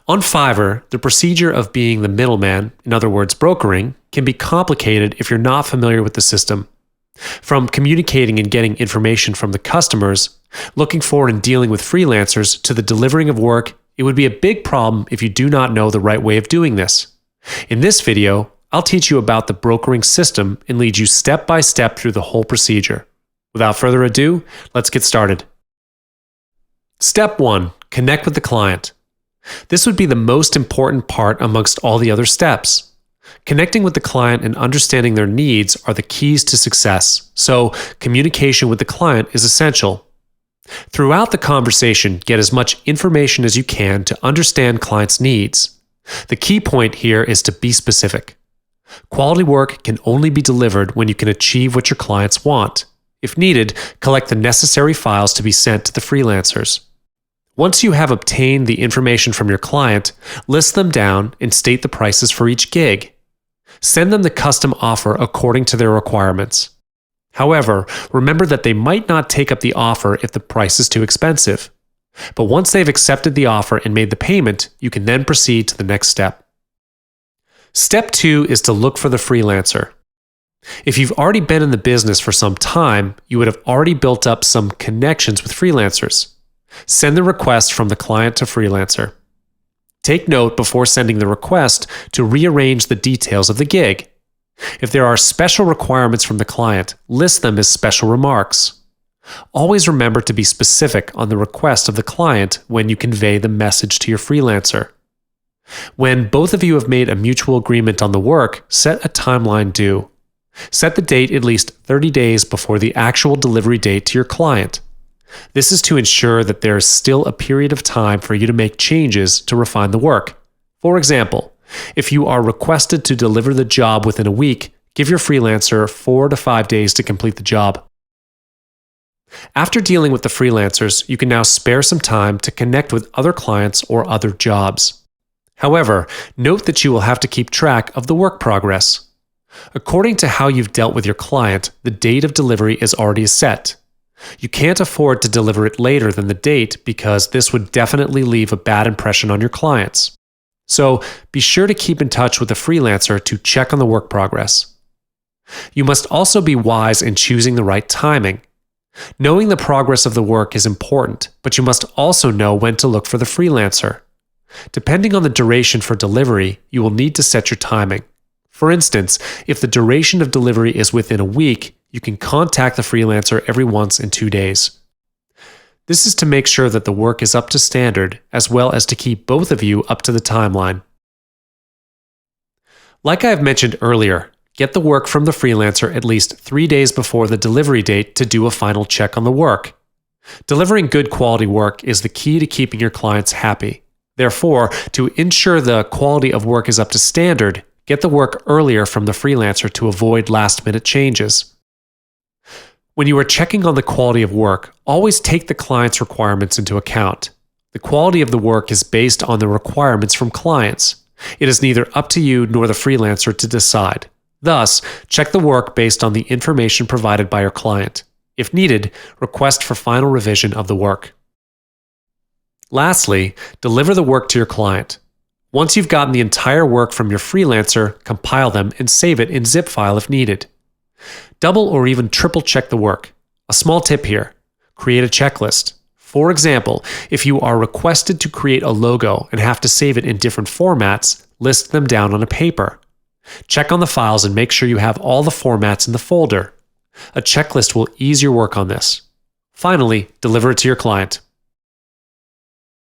On Fiverr, the procedure of being the middleman, in other words, brokering, can be complicated if you're not familiar with the system. From communicating and getting information from the customers, looking for and dealing with freelancers, to the delivering of work, it would be a big problem if you do not know the right way of doing this. In this video, I'll teach you about the brokering system and lead you step by step through the whole procedure. Without further ado, let's get started. Step 1. Connect with the client. This would be the most important part amongst all the other steps. Connecting with the client and understanding their needs are the keys to success, so communication with the client is essential. Throughout the conversation, get as much information as you can to understand clients' needs. The key point here is to be specific. Quality work can only be delivered when you can achieve what your clients want. If needed, collect the necessary files to be sent to the freelancers. Once you have obtained the information from your client, list them down and state the prices for each gig. Send them the custom offer according to their requirements. However, remember that they might not take up the offer if the price is too expensive. But once they've accepted the offer and made the payment, you can then proceed to the next step. Step 2 is to look for the freelancer. If you've already been in the business for some time, you would have already built up some connections with freelancers. Send the request from the client to freelancer. Take note before sending the request to rearrange the details of the gig. If there are special requirements from the client, list them as special remarks. Always remember to be specific on the request of the client when you convey the message to your freelancer. When both of you have made a mutual agreement on the work, set a timeline due. Set the date at least 30 days before the actual delivery date to your client. This is to ensure that there is still a period of time for you to make changes to refine the work. For example, if you are requested to deliver the job within a week, give your freelancer 4 to 5 days to complete the job. After dealing with the freelancers, you can now spare some time to connect with other clients or other jobs. However, note that you will have to keep track of the work progress. According to how you've dealt with your client, the date of delivery is already set. You can't afford to deliver it later than the date because this would definitely leave a bad impression on your clients. So be sure to keep in touch with the freelancer to check on the work progress. You must also be wise in choosing the right timing. Knowing the progress of the work is important, but you must also know when to look for the freelancer. Depending on the duration for delivery, you will need to set your timing. For instance, if the duration of delivery is within a week, you can contact the freelancer every once in 2 days. This is to make sure that the work is up to standard, as well as to keep both of you up to the timeline. Like I have mentioned earlier, get the work from the freelancer at least 3 days before the delivery date to do a final check on the work. Delivering good quality work is the key to keeping your clients happy. Therefore, to ensure the quality of work is up to standard, get the work earlier from the freelancer to avoid last-minute changes. When you are checking on the quality of work, always take the client's requirements into account. The quality of the work is based on the requirements from clients. It is neither up to you nor the freelancer to decide. Thus, check the work based on the information provided by your client. If needed, request for final revision of the work. Lastly, deliver the work to your client. Once you've gotten the entire work from your freelancer, compile them and save it in zip file if needed. Double or even triple check the work. A small tip here: create a checklist. For example, if you are requested to create a logo and have to save it in different formats, list them down on a paper. Check on the files and make sure you have all the formats in the folder. A checklist will ease your work on this. Finally, deliver it to your client.